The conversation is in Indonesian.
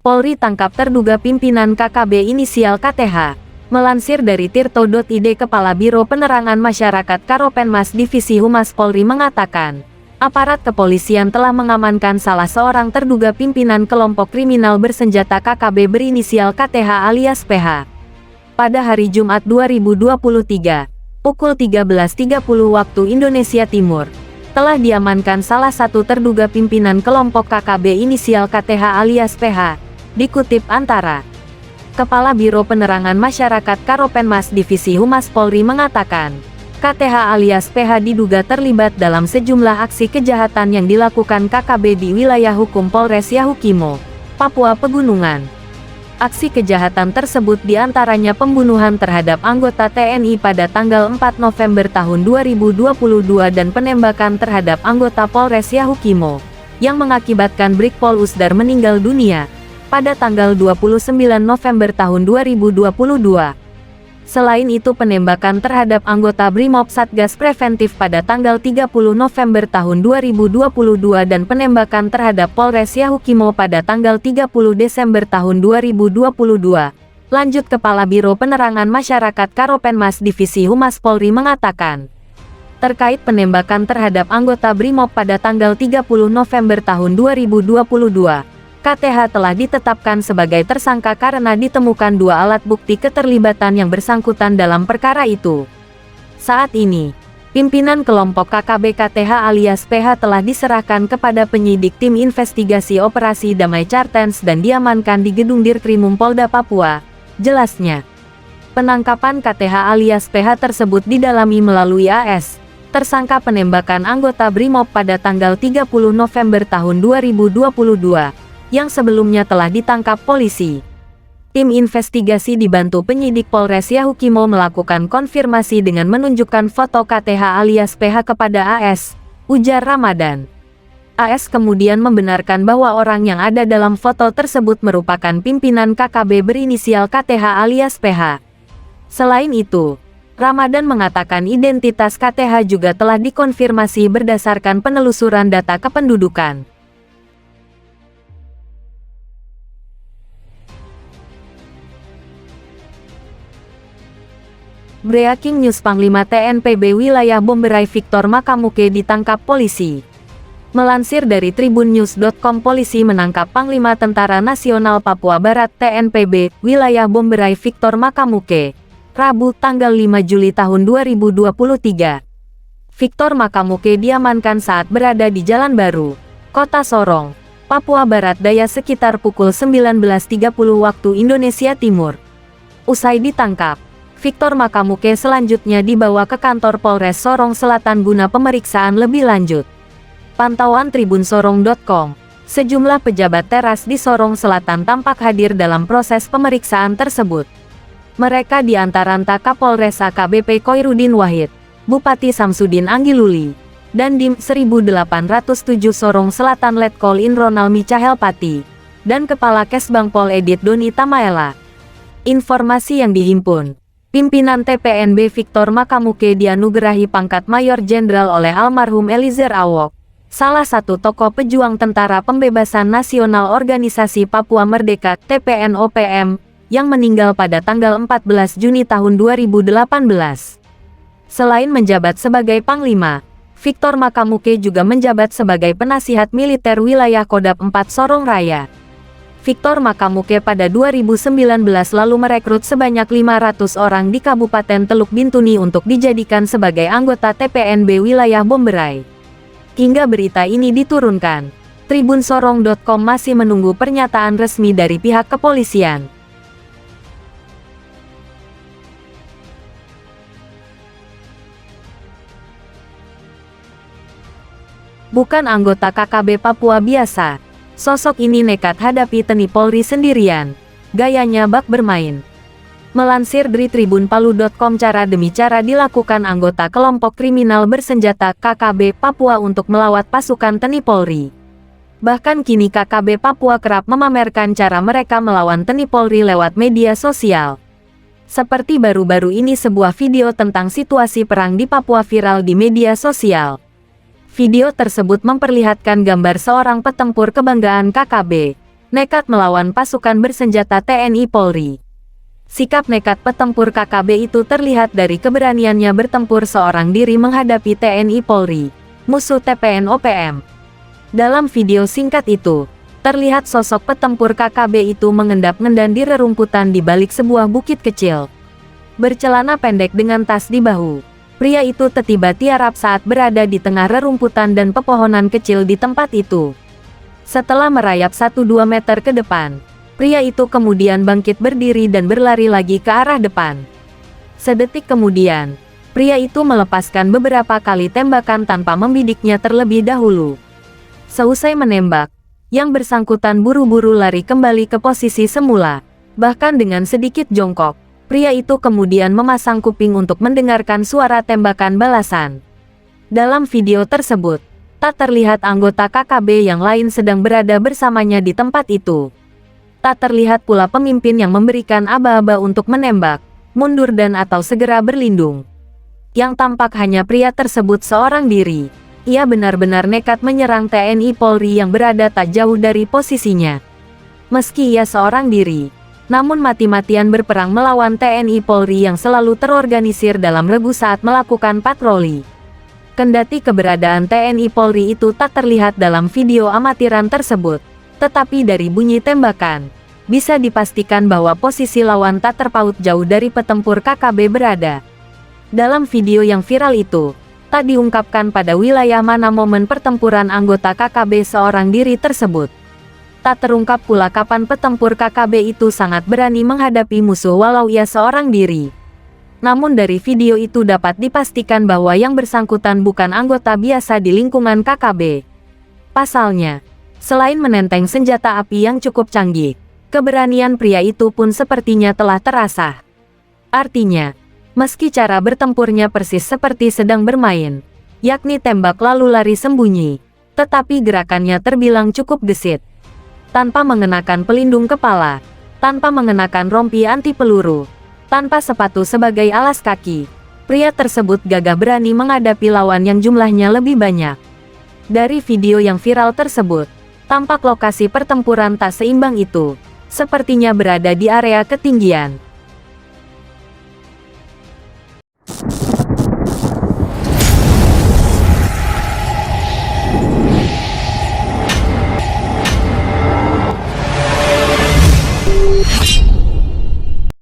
Polri tangkap terduga pimpinan KKB inisial KTH. Melansir dari tirto.id, Kepala Biro Penerangan Masyarakat Karopenmas Divisi Humas Polri mengatakan, aparat kepolisian telah mengamankan salah seorang terduga pimpinan kelompok kriminal bersenjata KKB berinisial KTH alias PH. Pada hari Jumat 2023, pukul 13.30 waktu Indonesia Timur, telah diamankan salah satu terduga pimpinan kelompok KKB inisial KTH alias PH, dikutip Antara. Kepala Biro Penerangan Masyarakat Karopenmas Divisi Humas Polri mengatakan, KTH alias PH diduga terlibat dalam sejumlah aksi kejahatan yang dilakukan KKB di wilayah hukum Polres Yahukimo, Papua Pegunungan. Aksi kejahatan tersebut diantaranya pembunuhan terhadap anggota TNI pada tanggal 4 November tahun 2022 dan penembakan terhadap anggota Polres Yahukimo, yang mengakibatkan Brigpol Usdar meninggal dunia pada tanggal 29 November tahun 2022. Selain itu, penembakan terhadap anggota Brimob Satgas Preventif pada tanggal 30 November tahun 2022 dan penembakan terhadap Polres Yahukimo pada tanggal 30 Desember tahun 2022. Lanjut, Kepala Biro Penerangan Masyarakat Karopenmas Divisi Humas Polri mengatakan, terkait penembakan terhadap anggota Brimob pada tanggal 30 November tahun 2022, KTH telah ditetapkan sebagai tersangka karena ditemukan 2 alat bukti keterlibatan yang bersangkutan dalam perkara itu. Saat ini, pimpinan kelompok KKB KTH alias PH telah diserahkan kepada penyidik tim investigasi operasi Damai Cartens dan diamankan di Gedung Dirkrimum Polda Papua. Jelasnya, penangkapan KTH alias PH tersebut didalami melalui AS, tersangka penembakan anggota Brimob pada tanggal 30 November tahun 2022. Yang sebelumnya telah ditangkap polisi. Tim investigasi dibantu penyidik Polres Yahukimo melakukan konfirmasi dengan menunjukkan foto KTH alias PH kepada AS, ujar Ramadan. AS kemudian membenarkan bahwa orang yang ada dalam foto tersebut merupakan pimpinan KKB berinisial KTH alias PH. Selain itu, Ramadan mengatakan identitas KTH juga telah dikonfirmasi berdasarkan penelusuran data kependudukan. Breaking News, Panglima TNPB Wilayah Bomberai Victor Makamuke ditangkap polisi. Melansir dari tribunnews.com, polisi menangkap Panglima Tentara Nasional Papua Barat TNPB Wilayah Bomberai Victor Makamuke, Rabu tanggal 5 Juli tahun 2023. Victor Makamuke diamankan saat berada di Jalan Baru, Kota Sorong, Papua Barat Daya sekitar pukul 19.30 waktu Indonesia Timur. Usai ditangkap, Victor Makamuke selanjutnya dibawa ke kantor Polres Sorong Selatan guna pemeriksaan lebih lanjut. Pantauan tribunsorong.com, sejumlah pejabat teras di Sorong Selatan tampak hadir dalam proses pemeriksaan tersebut. Mereka diantaranya Kapolres AKBP Koirudin Wahid, Bupati Samsudin Anggiluli, dan Dim 1807 Sorong Selatan Letkol Inronal Michael Pati, dan Kepala Kesbang Pol Edit Doni Tamaela. Informasi yang dihimpun, pimpinan TPNB Victor Makamuke dianugerahi pangkat Mayor Jenderal oleh almarhum Eliezer Awok, salah satu tokoh pejuang Tentara Pembebasan Nasional Organisasi Papua Merdeka (TPNOPM), yang meninggal pada tanggal 14 Juni tahun 2018. Selain menjabat sebagai Panglima, Victor Makamuke juga menjabat sebagai penasihat militer wilayah Kodap 4 Sorong Raya. Victor Makamuke pada 2019 lalu merekrut sebanyak 500 orang di Kabupaten Teluk Bintuni untuk dijadikan sebagai anggota TPNB wilayah Bomberai. Hingga berita ini diturunkan, tribunsorong.com masih menunggu pernyataan resmi dari pihak kepolisian. Bukan anggota KKB Papua biasa. Sosok ini nekat hadapi TNI Polri sendirian. Gayanya bak bermain. Melansir dari tribunpalu.com, cara demi cara dilakukan anggota kelompok kriminal bersenjata KKB Papua untuk melawat pasukan TNI Polri. Bahkan kini KKB Papua kerap memamerkan cara mereka melawan TNI Polri lewat media sosial. Seperti baru-baru ini sebuah video tentang situasi perang di Papua viral di media sosial. Video tersebut memperlihatkan gambar seorang petempur kebanggaan KKB nekat melawan pasukan bersenjata TNI Polri. Sikap nekat petempur KKB itu terlihat dari keberaniannya bertempur seorang diri menghadapi TNI Polri, musuh TPNOPM. Dalam video singkat itu, terlihat sosok petempur KKB itu mengendap-ngendan di rerumputan di balik sebuah bukit kecil. Bercelana pendek dengan tas di bahu, pria itu tiba tiarap saat berada di tengah rerumputan dan pepohonan kecil di tempat itu. Setelah merayap 1-2 meter ke depan, pria itu kemudian bangkit berdiri dan berlari lagi ke arah depan. Sedetik kemudian, pria itu melepaskan beberapa kali tembakan tanpa membidiknya terlebih dahulu. Seusai menembak, yang bersangkutan buru-buru lari kembali ke posisi semula. Bahkan dengan sedikit jongkok, pria itu kemudian memasang kuping untuk mendengarkan suara tembakan balasan. Dalam video tersebut, tak terlihat anggota KKB yang lain sedang berada bersamanya di tempat itu. Tak terlihat pula pemimpin yang memberikan aba-aba untuk menembak, mundur dan atau segera berlindung. Yang tampak hanya pria tersebut seorang diri. Ia benar-benar nekat menyerang TNI Polri yang berada tak jauh dari posisinya. Meski ia seorang diri, namun mati-matian berperang melawan TNI Polri yang selalu terorganisir dalam regu saat melakukan patroli. Kendati keberadaan TNI Polri itu tak terlihat dalam video amatiran tersebut, tetapi dari bunyi tembakan, bisa dipastikan bahwa posisi lawan tak terpaut jauh dari petempur KKB berada. Dalam video yang viral itu, tak diungkapkan pada wilayah mana momen pertempuran anggota KKB seorang diri tersebut. Tak terungkap pula kapan petempur KKB itu sangat berani menghadapi musuh walau ia seorang diri. Namun dari video itu dapat dipastikan bahwa yang bersangkutan bukan anggota biasa di lingkungan KKB. Pasalnya, selain menenteng senjata api yang cukup canggih, keberanian pria itu pun sepertinya telah terasah. Artinya, meski cara bertempurnya persis seperti sedang bermain, yakni tembak lalu lari sembunyi, tetapi gerakannya terbilang cukup gesit. Tanpa mengenakan pelindung kepala, tanpa mengenakan rompi anti peluru, tanpa sepatu sebagai alas kaki, pria tersebut gagah berani menghadapi lawan yang jumlahnya lebih banyak. Dari video yang viral tersebut, tampak lokasi pertempuran tak seimbang itu sepertinya berada di area ketinggian.